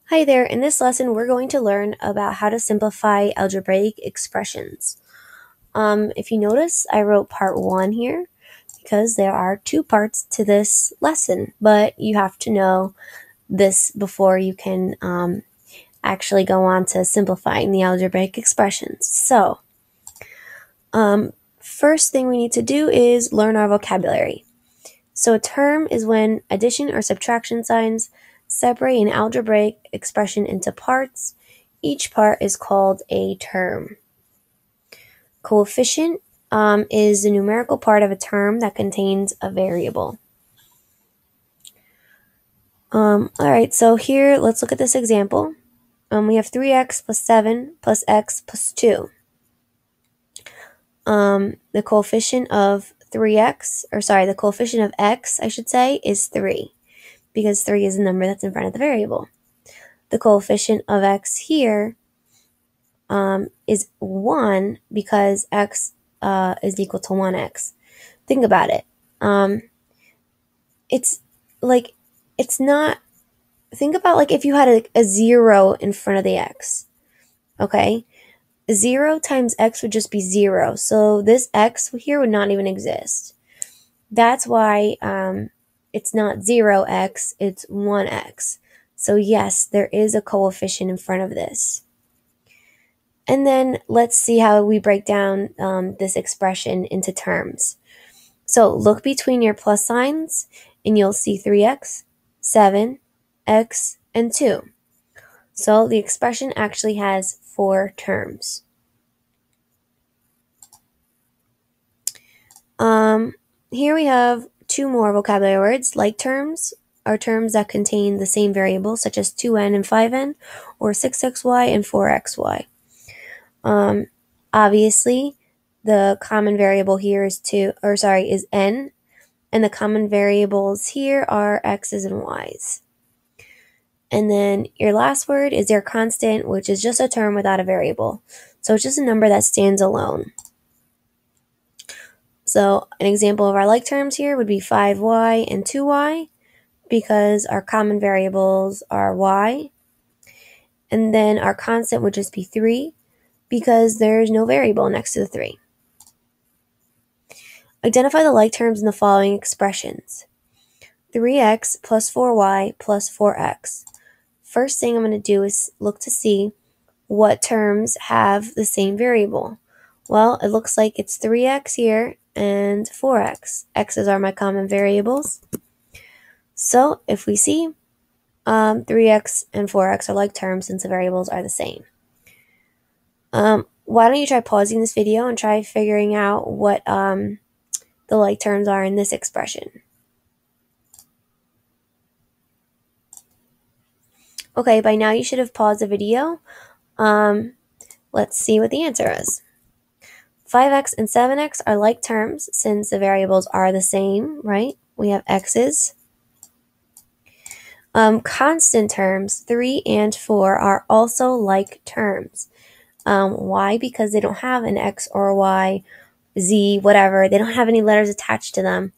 Hi there, in this lesson we're going to learn about how to simplify algebraic expressions. If you notice, I wrote part 1 here because there are 2 parts to this lesson, but you have to know this before you can actually go on to simplifying the algebraic expressions. So, first thing we need to do is learn our vocabulary. So a term is when addition or subtraction signs separate an algebraic expression into parts. Each part is called a term. Coefficient is the numerical part of a term that contains a variable. Alright, so here, let's look at this example. We have 3x plus 7 plus x plus 2. The coefficient of the coefficient of x, I should say, is 3, because 3 is the number that's in front of the variable. The coefficient of x here is 1 because x is equal to 1x. Think about it. Think about like if you had a 0 in front of the x, okay? 0 times x would just be 0, so this x here would not even exist. That's why it's not 0x, it's 1x. So yes, there is a coefficient in front of this. And then let's see how we break down this expression into terms. So look between your plus signs and you'll see 3x, 7, x, and 2. So the expression actually has 4 terms. Here we have 2 more vocabulary words. Like terms are terms that contain the same variables, such as 2n and 5n, or 6xy and 4xy. Obviously, the common variable here is n, and the common variables here are x's and y's. And then your last word is your constant, which is just a term without a variable. So it's just a number that stands alone. So an example of our like terms here would be 5y and 2y, because our common variables are y. And then our constant would just be 3, because there's no variable next to the 3. Identify the like terms in the following expressions. 3x plus 4y plus 4x. First thing I'm going to do is look to see what terms have the same variable. Well, it looks like it's 3x here and 4x. X's are my common variables. So if we see 3x and 4x are like terms since the variables are the same. Why don't you try pausing this video and try figuring out what the like terms are in this expression. Okay, by now you should have paused the video. Let's see what the answer is. 5x and 7x are like terms since the variables are the same, right? We have x's. Constant terms, 3 and 4, are also like terms. Why? Because they don't have an x or a y, z, whatever. They don't have any letters attached to them.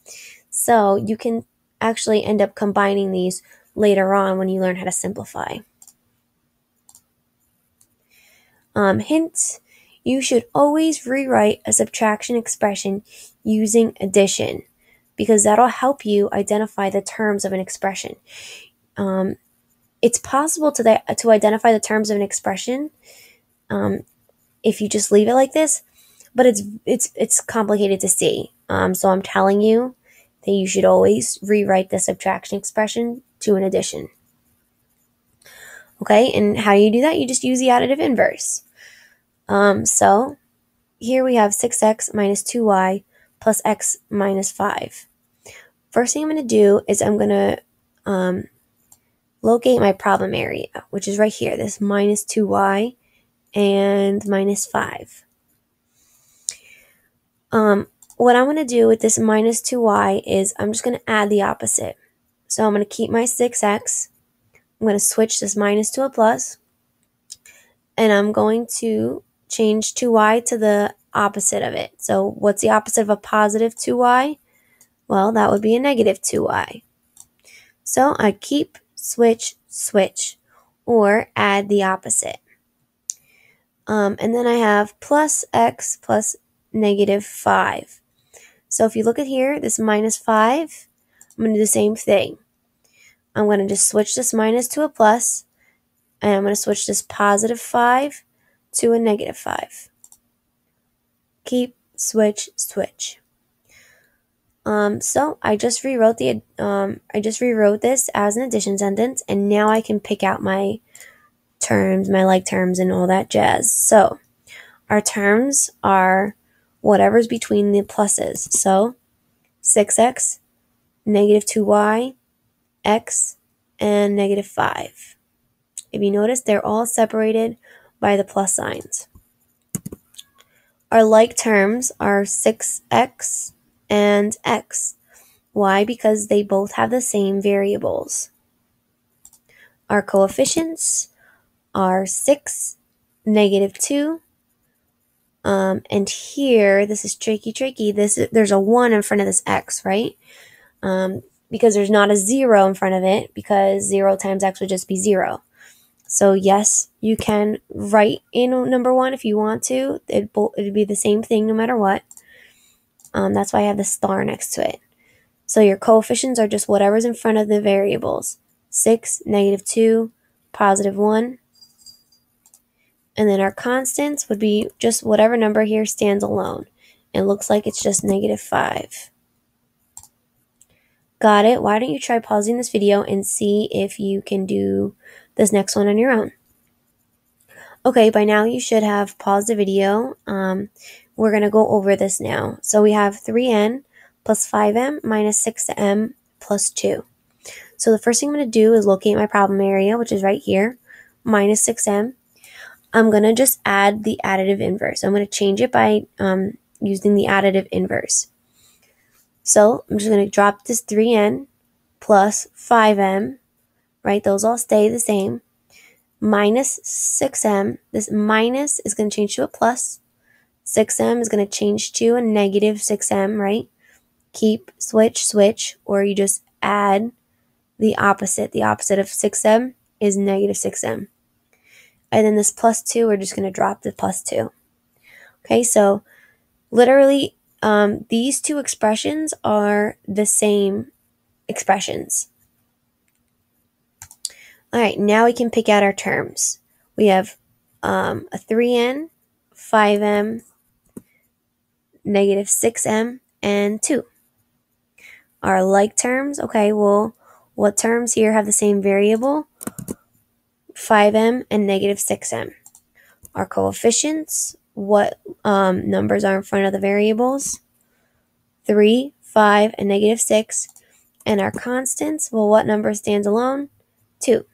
So you can actually end up combining these later on when you learn how to simplify. Hint, you should always rewrite a subtraction expression using addition, because that'll help you identify the terms of an expression. It's possible to identify the terms of an expression if you just leave it like this, but it's complicated to see. So I'm telling you that you should always rewrite the subtraction expression to an addition. Okay, and how do you do that? You just use the additive inverse. So here we have 6x minus 2y plus x minus 5. First thing I'm going to do is I'm going to locate my problem area, which is right here, this minus 2y and minus 5. What I'm going to do with this minus 2y is I'm just going to add the opposite. So I'm going to keep my 6x. I'm going to switch this minus to a plus. And I'm going to change 2y to the opposite of it. So what's the opposite of a positive 2y? Well, that would be a negative 2y. So I keep, switch, switch. or add the opposite. And then I have plus x plus negative 5. So if you look at here, this minus 5, I'm going to do the same thing. I'm going to just switch this minus to a plus, and I'm going to switch this positive 5 to a negative 5. Keep, switch, switch. So I just rewrote this as an addition sentence, and now I can pick out my terms, my like terms, and all that jazz. So our terms are whatever's between the pluses. So 6x, negative 2y, x, and negative 5. If you notice, they're all separated by the plus signs. Our like terms are 6x and x. Why? Because they both have the same variables. Our coefficients are 6, negative 2, and here, this is tricky. There's a 1 in front of this x, right? Because there's not a 0 in front of it, because 0 times x would just be 0. So yes, you can write in number 1 if you want to. It'd be the same thing no matter what. That's why I have the star next to it. So your coefficients are just whatever's in front of the variables. 6, negative 2, positive 1. And then our constants would be just whatever number here stands alone. It looks like it's just negative 5. Got it? Why don't you try pausing this video and see if you can do this next one on your own. Okay, by now you should have paused the video. We're going to go over this now. So we have 3n plus 5m minus 6m plus 2. So the first thing I'm going to do is locate my problem area, which is right here, minus 6m. I'm going to just add the additive inverse. I'm going to change it by using the additive inverse. So I'm just going to drop this 3n plus 5m, right? Those all stay the same. Minus 6m. This minus is going to change to a plus. 6m is going to change to a negative 6m, right? Keep, switch, switch, or you just add the opposite. The opposite of 6m is negative 6m. And then this plus 2, we're just going to drop the plus 2. Okay, so literally these two expressions are the same expressions. All right, now we can pick out our terms. We have a 3n, 5m, negative 6m, and 2. Our like terms, okay, well, what terms here have the same variable? 5m and negative 6m. Our coefficients, what numbers are in front of the variables? 3, 5, and negative 6. And our constants, well, what number stands alone? 2.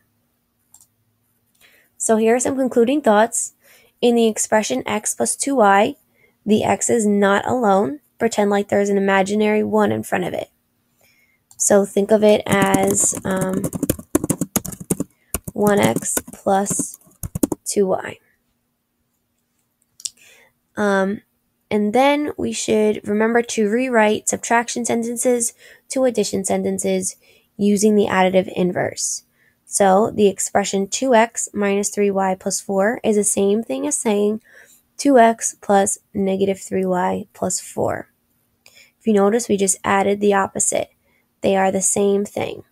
So here are some concluding thoughts. In the expression x plus 2y, the x is not alone. Pretend like there's an imaginary 1 in front of it. So think of it as 1x plus 2y. And then we should remember to rewrite subtraction sentences to addition sentences using the additive inverse. So the expression 2x minus 3y plus 4 is the same thing as saying 2x plus negative 3y plus 4. If you notice, we just added the opposite. They are the same thing.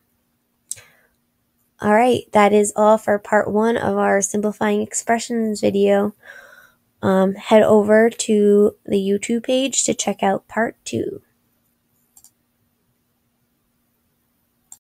All right, that is all for part 1 of our simplifying expressions video. Head over to the YouTube page to check out part 2.